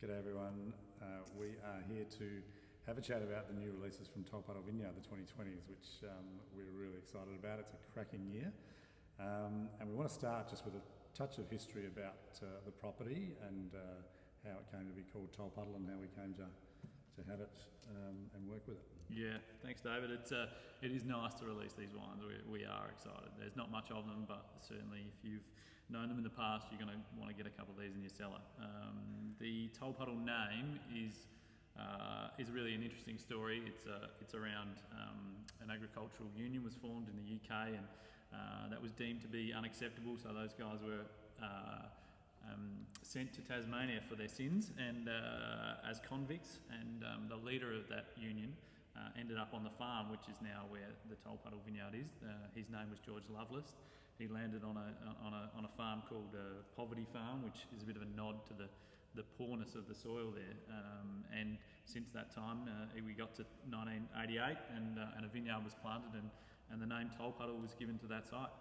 G'day everyone. We are here to have a chat about the new releases from Tolpuddle Vineyard, the 2020s, which we're really excited about. It's a cracking year. And we want to start just with a touch of history about the property and how it came to be called Tolpuddle and how we came to have it and work with it. Yeah, thanks David. It is nice to release these wines. We are excited. There's not much of them, but certainly if you've known them in the past, you're going to want to get a couple of these in your cellar. The Tolpuddle name is really an interesting story. It's around an agricultural union was formed in the UK, and that was deemed to be unacceptable. So those guys were sent to Tasmania for their sins and as convicts, and the leader of that union ended up on the farm, which is now where the Tolpuddle Vineyard is. His name was George Lovelace. He landed on a farm called Poverty Farm, which is a bit of a nod to the poorness of the soil there. And since that time, we got to 1988, and a vineyard was planted, and the name Tolpuddle was given to that site.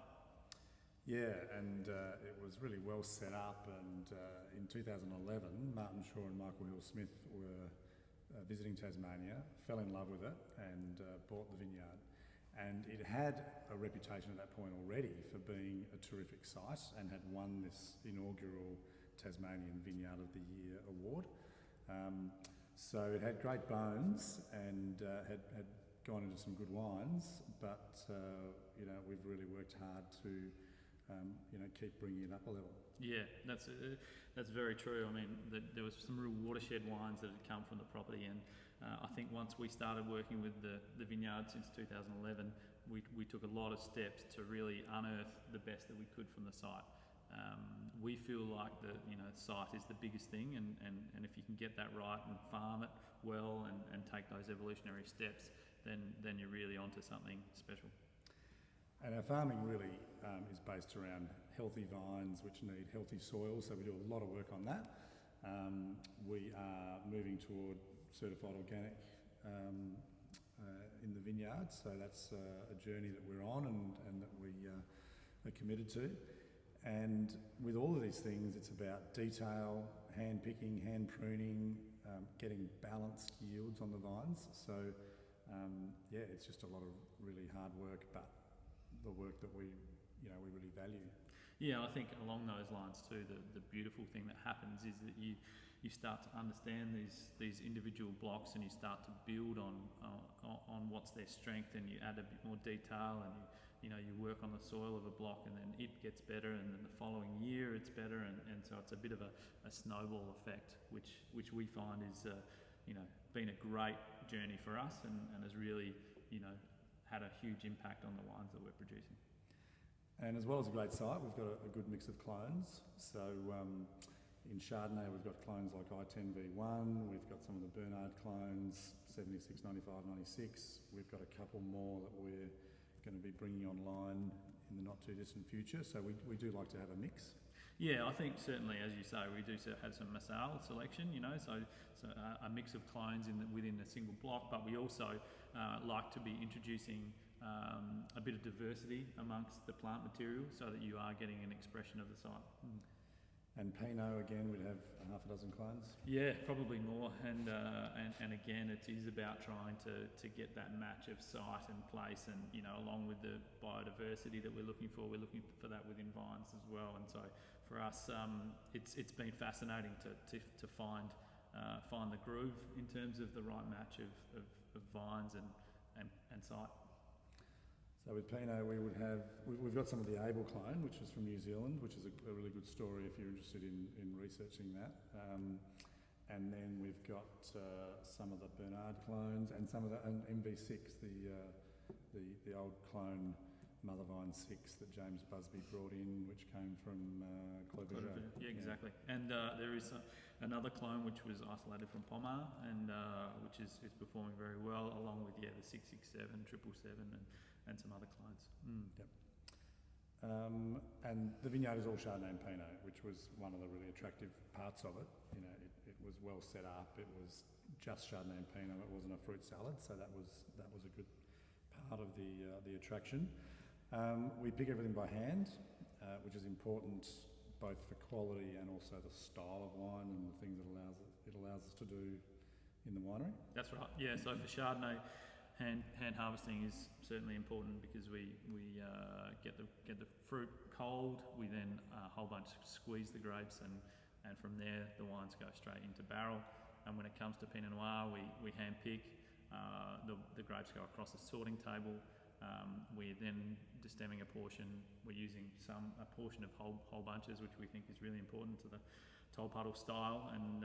Yeah, and it was really well set up, and in 2011 Martin Shaw and Michael Hill Smith were visiting Tasmania, fell in love with it and bought the vineyard. And it had a reputation at that point already for being a terrific site and had won this inaugural Tasmanian Vineyard of the Year award. So it had great bones and had gone into some good wines, but we've really worked hard to keep bringing it up a level. Yeah, that's very true. I mean, there was some real watershed wines that had come from the property, and I think once we started working with the vineyard since 2011, we took a lot of steps to really unearth the best that we could from the site. We feel like the site is the biggest thing, and if you can get that right and farm it well and take those evolutionary steps, then you're really onto something special. And our farming really is based around healthy vines which need healthy soil, so we do a lot of work on that. We are moving toward certified organic in the vineyard, so that's a journey that we're on and that we are committed to. And with all of these things, it's about detail, hand picking, hand pruning, getting balanced yields on the vines. So it's just a lot of really hard work, but the work that we really value. Yeah, I think along those lines too, the beautiful thing that happens is that you start to understand these individual blocks, and you start to build on what's their strength, and you add a bit more detail, and you work on the soil of a block, and then it gets better, and then the following year it's better, and so it's a bit of a snowball effect, which we find is been a great journey for us, and has really had a huge impact on the wines that we're producing. And as well as a great site, we've got a good mix of clones. So in Chardonnay, we've got clones like I10V1, we've got some of the Bernard clones, 76, 95, 96. We've got a couple more that we're going to be bringing online in the not too distant future. So we do like to have a mix. Yeah, I think certainly, as you say, we do have some Massal selection, so a mix of clones within a single block, but we also like to be introducing a bit of diversity amongst the plant material so that you are getting an expression of the site. And Pinot, again, we'd have a half a dozen clones? Yeah, probably more. And again, it is about trying to get that match of site and place, and along with the biodiversity that we're looking for that within vines as well. And so for us, it's been fascinating to find the groove in terms of the right match of vines and site. So with Pinot, we've got some of the Abel clone, which is from New Zealand, which is a really good story if you're interested in researching that. And then we've got some of the Bernard clones and some of the MV6, the old clone Mother Vine 6 that James Busby brought in, which came from Clover. Yeah, exactly. And there is another clone which was isolated from Pommard, and which is performing very well, along with the 667, 777, and some other clones. Yep. And the vineyard is all Chardonnay and Pinot, which was one of the really attractive parts of it. It was well set up. It was just Chardonnay and Pinot. It wasn't a fruit salad, so that was a good part of the attraction. We pick everything by hand, which is important both for quality and also the style of wine and the things that it allows us to do in the winery. That's right. Yeah. So for Chardonnay, hand harvesting is certainly important because we get the fruit cold. We then a whole bunch squeeze the grapes and from there the wines go straight into barrel. And when it comes to Pinot Noir, we hand pick. The grapes go across the sorting table. We're then destemming a portion. We're using a portion of whole bunches, which we think is really important to the Tolpuddle style, and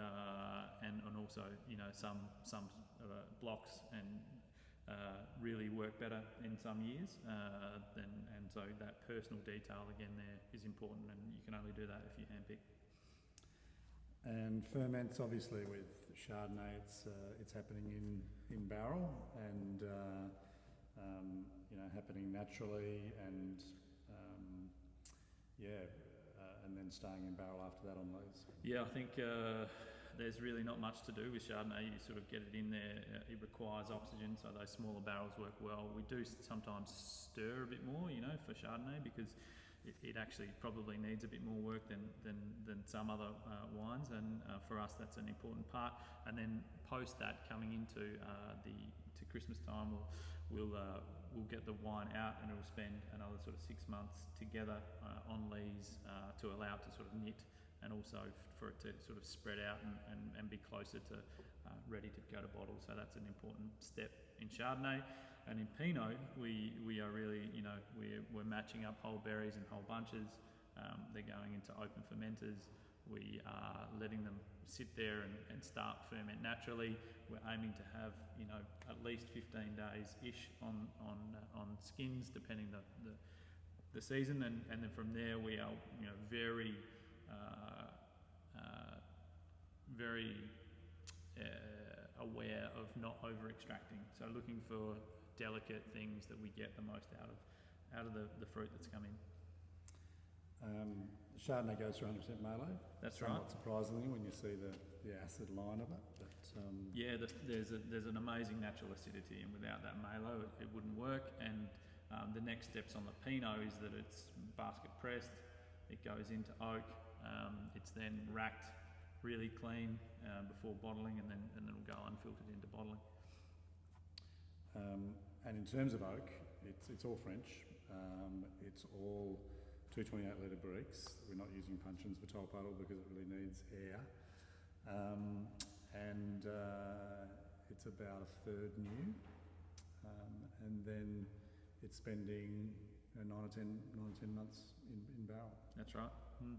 also some blocks and really work better in some years. And so that personal detail again there is important, and you can only do that if you hand pick. And ferments, obviously, with Chardonnay, it's happening in barrel and happening naturally, and and then staying in barrel after that on lees. Yeah, I think there's really not much to do with Chardonnay. You sort of get it in there. It requires oxygen, so those smaller barrels work well. We do sometimes stir a bit more, for Chardonnay because it actually probably needs a bit more work than some other wines, and for us that's an important part. And then post that, coming into to Christmas time, we'll get the wine out, and it'll spend another sort of 6 months together on lees to allow it to sort of knit, and also for it to sort of spread out and be closer to ready to go to bottle. So that's an important step in Chardonnay. And in Pinot, we are really, we're matching up whole berries and whole bunches. They're going into open fermenters. We are letting them sit there and start ferment naturally. We're aiming to have, at least 15 days-ish on skins, depending the season. And then from there, we are, very aware of not over-extracting. So looking for delicate things that we get the most out of the fruit that's come in. Chardonnay goes for 100% Malo. That's somewhat right. Surprisingly, when you see the acid line of it. But, there's an amazing natural acidity, and without that Malo, it wouldn't work. And the next steps on the Pinot is that it's basket pressed. It goes into oak. It's then racked really clean before bottling, and then it'll go unfiltered into bottling. And in terms of oak, it's all French. It's all 228 litre barriques. We're not using puncheons for Tolpuddle because it really needs air. And it's about a third new. And then it's spending 9 or 10 months in barrel. That's right. Mm.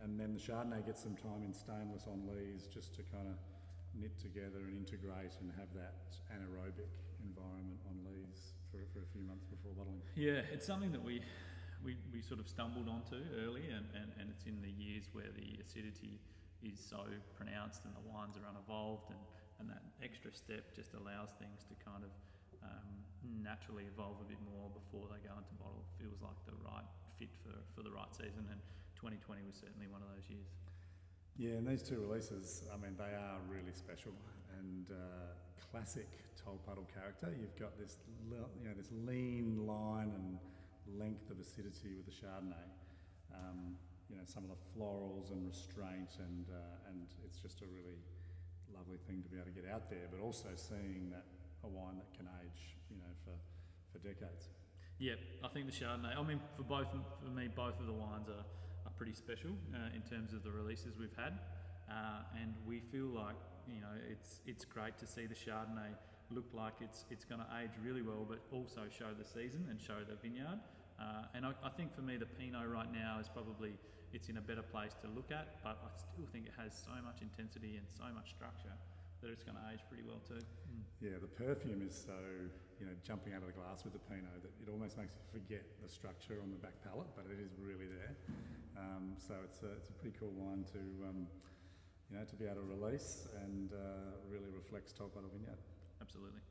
And then the Chardonnay gets some time in stainless on lees just to kind of knit together and integrate and have that anaerobic environment on lees for a few months before bottling. Yeah, it's something that we sort of stumbled onto early, and it's in the years where the acidity is so pronounced and the wines are unevolved, and that extra step just allows things to kind of naturally evolve a bit more before they go into bottle. Feels like the right fit for the right season, and 2020 was certainly one of those years. Yeah, and these two releases, I mean, they are really special and classic Tolpuddle character. You've got this lean line and length of acidity with the Chardonnay. Some of the florals and restraint, and it's just a really lovely thing to be able to get out there, but also seeing that a wine that can age, for decades. Yeah, I think the Chardonnay, I mean, for me, both of the wines are pretty special in terms of the releases we've had, and we feel like it's great to see the Chardonnay look like it's going to age really well, but also show the season and show the vineyard. And I think for me the Pinot right now is probably, it's in a better place to look at, but I still think it has so much intensity and so much structure that it's going to age pretty well too. Mm. Yeah, the perfume is so, jumping out of the glass with the Pinot that it almost makes you forget the structure on the back palate, but it is really there. So it's a pretty cool wine to be able to release, and really reflects Tolpuddle Vineyard. Absolutely.